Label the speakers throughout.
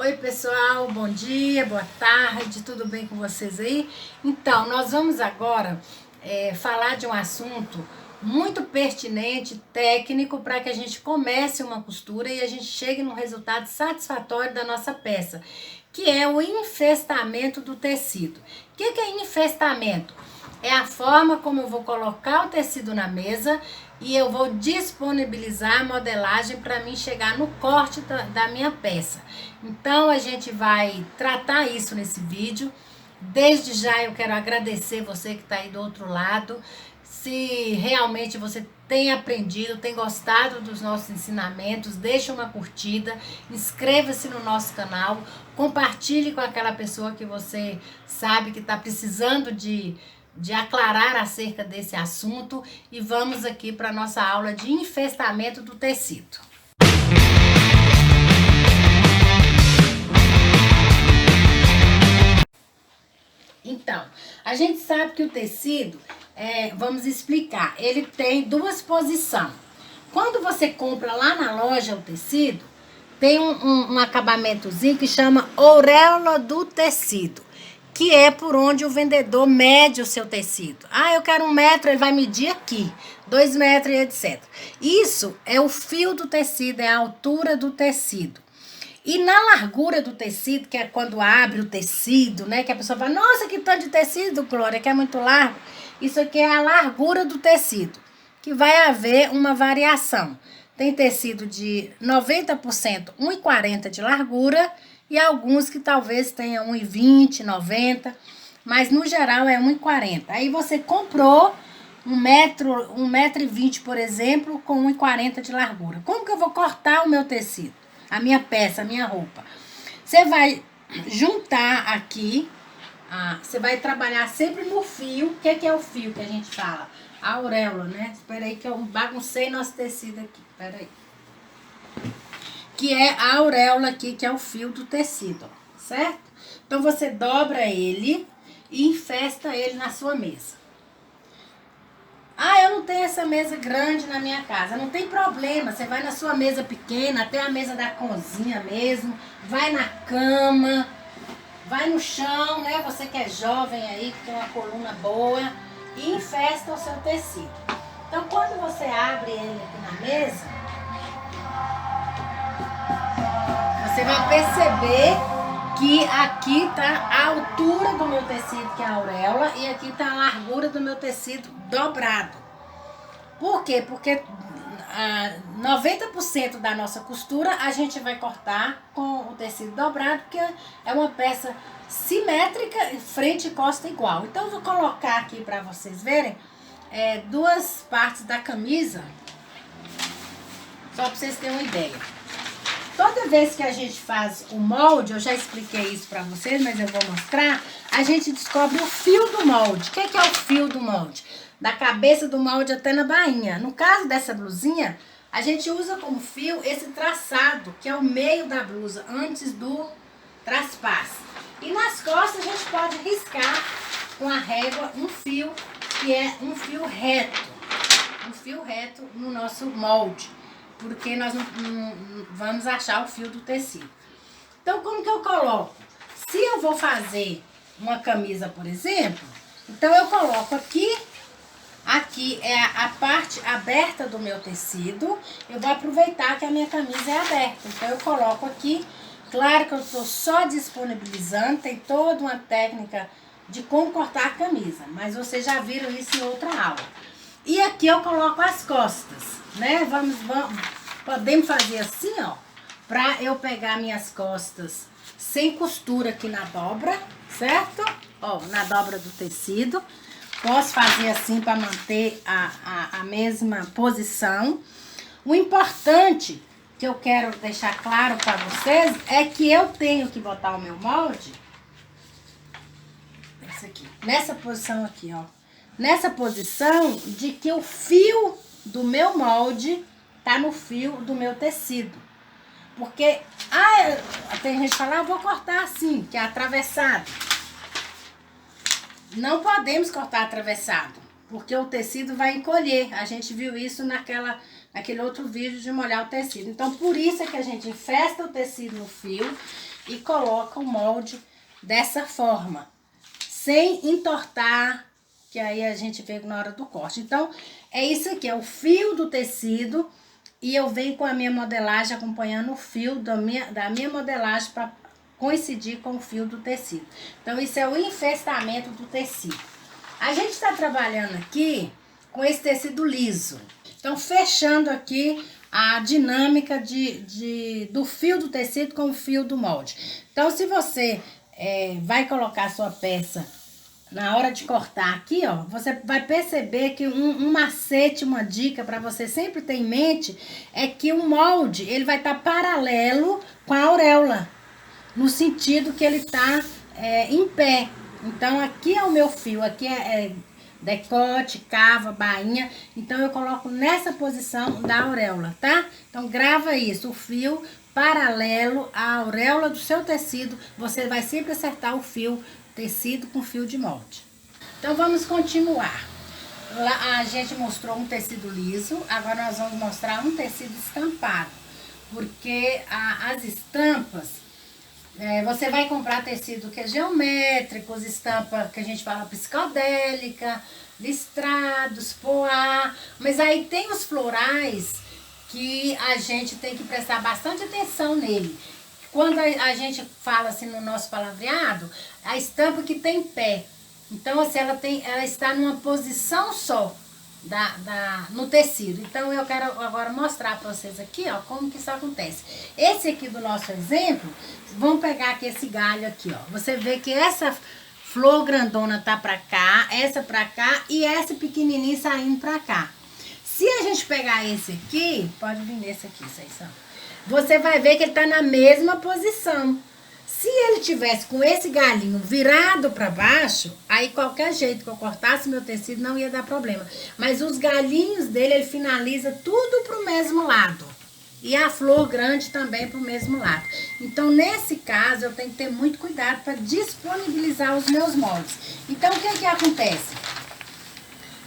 Speaker 1: Oi pessoal, bom dia, boa tarde, tudo bem com vocês aí? Então, nós vamos agora falar de um assunto muito pertinente, técnico, para que a gente comece uma costura e a gente chegue num resultado satisfatório da nossa peça, que é o infestamento do tecido. O que é infestamento? É a forma como eu vou colocar o tecido na mesa e eu vou disponibilizar a modelagem para mim chegar no corte da minha peça. Então a gente vai tratar isso nesse vídeo. Desde já eu quero agradecer você que está aí do outro lado. Se realmente você tem aprendido, tem gostado dos nossos ensinamentos, deixe uma curtida, inscreva-se no nosso canal, compartilhe com aquela pessoa que você sabe que está precisando de aclarar acerca desse assunto e vamos aqui para a nossa aula de infestamento do tecido. Então, a gente sabe que o tecido, vamos explicar, ele tem duas posições. Quando você compra lá na loja o tecido, tem um acabamentozinho que chama auréola do tecido, que é por onde o vendedor mede o seu tecido. Ah, eu quero 1 metro, ele vai medir aqui, 2 metros e etc. Isso é o fio do tecido, é a altura do tecido. E na largura do tecido, que é quando abre o tecido, né? Que a pessoa fala, nossa, que tanto de tecido, Glória, que é muito largo. Isso aqui é a largura do tecido, que vai haver uma variação. Tem tecido de 90%, 1,40 de largura e alguns que talvez tenham 1,20, 90, mas no geral é 1,40. Aí você comprou 1,20 m, por exemplo, com 1,40 de largura. Como que eu vou cortar o meu tecido? A minha peça, a minha roupa. Você vai juntar aqui, você vai trabalhar sempre no fio. O que é o fio que a gente fala? A auréola, né? Espera aí que eu baguncei nosso tecido aqui, espera aí. Que é a auréola aqui, que é o fio do tecido, ó, certo? Então, você dobra ele e infesta ele na sua mesa. Ah, eu não tenho essa mesa grande na minha casa. Não tem problema, você vai na sua mesa pequena, até a mesa da cozinha mesmo, vai na cama, vai no chão, né? Você que é jovem aí, que tem uma coluna boa, e infesta o seu tecido. Então, quando você abre ele aqui na mesa, você vai perceber que aqui tá a altura do meu tecido, que é a auréola, e aqui tá a largura do meu tecido dobrado. Por quê? Porque 90% da nossa costura a gente vai cortar com o tecido dobrado, porque é uma peça simétrica, frente e costa igual. Então eu vou colocar aqui para vocês verem duas partes da camisa, só para vocês terem uma ideia. Toda vez que a gente faz o molde, eu já expliquei isso pra vocês, mas eu vou mostrar, a gente descobre o fio do molde. O que é o fio do molde? Da cabeça do molde até na bainha. No caso dessa blusinha, a gente usa como fio esse traçado, que é o meio da blusa, antes do traspasse. E nas costas a gente pode riscar com a régua um fio, que é um fio reto. Um fio reto no nosso molde, porque nós não vamos achar o fio do tecido. Então, como que eu coloco? Se eu vou fazer uma camisa, por exemplo, então eu coloco aqui é a parte aberta do meu tecido. Eu vou aproveitar que a minha camisa é aberta, então eu coloco aqui. Claro que eu estou só disponibilizando, tem toda uma técnica de como cortar a camisa, mas vocês já viram isso em outra aula. E aqui eu coloco as costas, né? Podemos fazer assim, ó, pra eu pegar minhas costas sem costura aqui na dobra, certo? Ó, na dobra do tecido. Posso fazer assim para manter a mesma posição. O importante que eu quero deixar claro para vocês é que eu tenho que botar o meu molde esse aqui, nessa posição aqui, ó. Nessa posição de que o fio do meu molde tá no fio do meu tecido. Porque tem gente que fala, eu vou cortar assim, que é atravessado. Não podemos cortar atravessado, porque o tecido vai encolher. A gente viu isso naquele outro vídeo de molhar o tecido. Então, por isso é que a gente infesta o tecido no fio e coloca o molde dessa forma, sem entortar, que aí a gente vê na hora do corte. Então, é isso aqui, é o fio do tecido, e eu venho com a minha modelagem acompanhando o fio da minha modelagem para coincidir com o fio do tecido. Então, isso é o enfestamento do tecido. A gente está trabalhando aqui com esse tecido liso. Então, fechando aqui a dinâmica do fio do tecido com o fio do molde. Então, se você vai colocar a sua peça na hora de cortar aqui, ó, você vai perceber que um macete, uma dica para você sempre ter em mente é que o molde, ele vai estar paralelo com a auréola, no sentido que ele tá em pé. Então, aqui é o meu fio, aqui é decote, cava, bainha. Então, eu coloco nessa posição da auréola, tá? Então, grava isso, o fio paralelo à auréola do seu tecido. Você vai sempre acertar o fio tecido com fio de molde. Então, vamos continuar. Lá a gente mostrou um tecido liso, agora nós vamos mostrar um tecido estampado. Porque as estampas, você vai comprar tecido que é geométrico, estampa que a gente fala psicodélica, listrados, poá, mas aí tem os florais que a gente tem que prestar bastante atenção nele. Quando a gente fala assim no nosso palavreado, a estampa que tem pé. Então, assim, ela está numa posição só no tecido. Então, eu quero agora mostrar para vocês aqui, ó, como que isso acontece. Esse aqui do nosso exemplo, vamos pegar aqui esse galho aqui, ó. Você vê que essa flor grandona tá para cá, essa para cá e essa pequenininha saindo para cá. Se a gente pegar esse aqui, pode vir nesse aqui, vocês são. Você vai ver que ele tá na mesma posição. Se ele tivesse com esse galinho virado para baixo, aí qualquer jeito que eu cortasse meu tecido não ia dar problema. Mas os galinhos dele, ele finaliza tudo pro mesmo lado. E a flor grande também pro mesmo lado. Então, nesse caso, eu tenho que ter muito cuidado para disponibilizar os meus moldes. Então, o que acontece?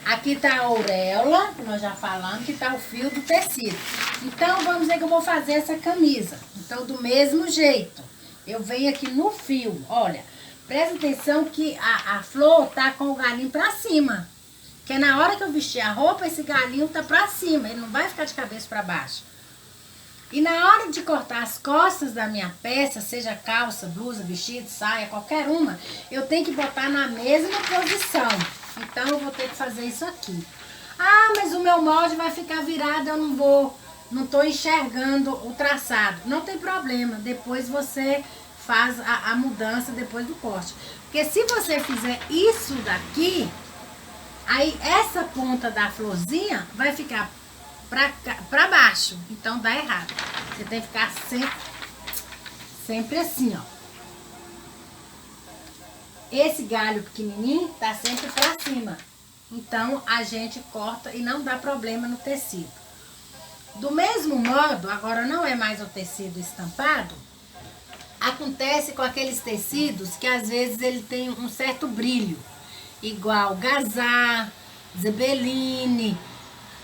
Speaker 1: Aqui tá a auréola, que nós já falamos, que tá o fio do tecido. Então, vamos dizer que eu vou fazer essa camisa. Então, do mesmo jeito, eu venho aqui no fio. Olha, presta atenção que a flor tá com o galinho pra cima. Porque na hora que eu vestir a roupa, esse galinho tá pra cima. Ele não vai ficar de cabeça pra baixo. E na hora de cortar as costas da minha peça, seja calça, blusa, vestido, saia, qualquer uma, eu tenho que botar na mesma posição. Então, eu vou ter que fazer isso aqui. Ah, mas o meu molde vai ficar virado, eu não tô enxergando o traçado. Não tem problema, depois você faz a mudança depois do corte. Porque se você fizer isso daqui, aí essa ponta da florzinha vai ficar pra baixo. Então, dá errado. Você tem que ficar sempre assim, ó. Esse galho pequenininho tá sempre pra cima. Então, a gente corta e não dá problema no tecido. Do mesmo modo, agora não é mais o tecido estampado, acontece com aqueles tecidos que às vezes ele tem um certo brilho. Igual gazá, zebeline.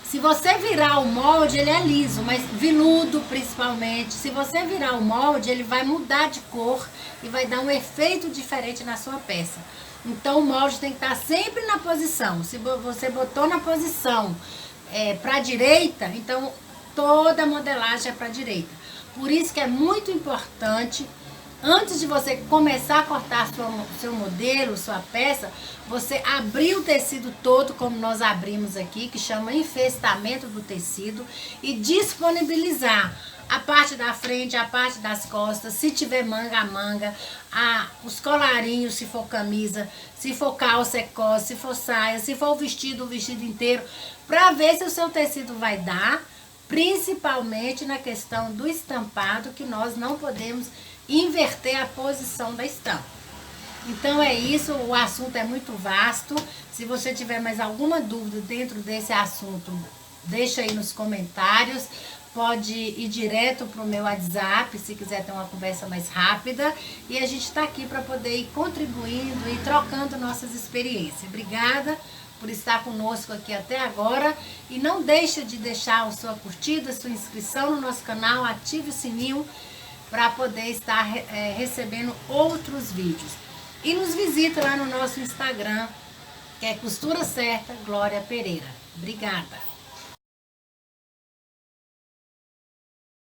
Speaker 1: Se você virar o molde, ele é liso, mas veludo principalmente. Se você virar o molde, ele vai mudar de cor e vai dar um efeito diferente na sua peça. Então, o molde tem que estar sempre na posição. Se você botou na posição para a direita, então toda a modelagem é para a direita. Por isso que é muito importante, antes de você começar a cortar seu modelo, sua peça, você abrir o tecido todo, como nós abrimos aqui, que chama enfestamento do tecido, e disponibilizar a parte da frente, a parte das costas, se tiver manga, a manga, os colarinhos, se for camisa, se for calça, é costa, se for saia, se for o vestido inteiro, para ver se o seu tecido vai dar, principalmente na questão do estampado, que nós não podemos inverter a posição da estampa. Então é isso, o assunto é muito vasto. Se você tiver mais alguma dúvida dentro desse assunto, deixa aí nos comentários. Pode ir direto para o meu WhatsApp, se quiser ter uma conversa mais rápida. E a gente está aqui para poder ir contribuindo e trocando nossas experiências. Obrigada por estar conosco aqui até agora. E não deixa de deixar a sua curtida, a sua inscrição no nosso canal, ative o sininho. para poder estar recebendo outros vídeos. E nos visita lá no nosso Instagram, que é Costura Certa Glória Pereira. Obrigada!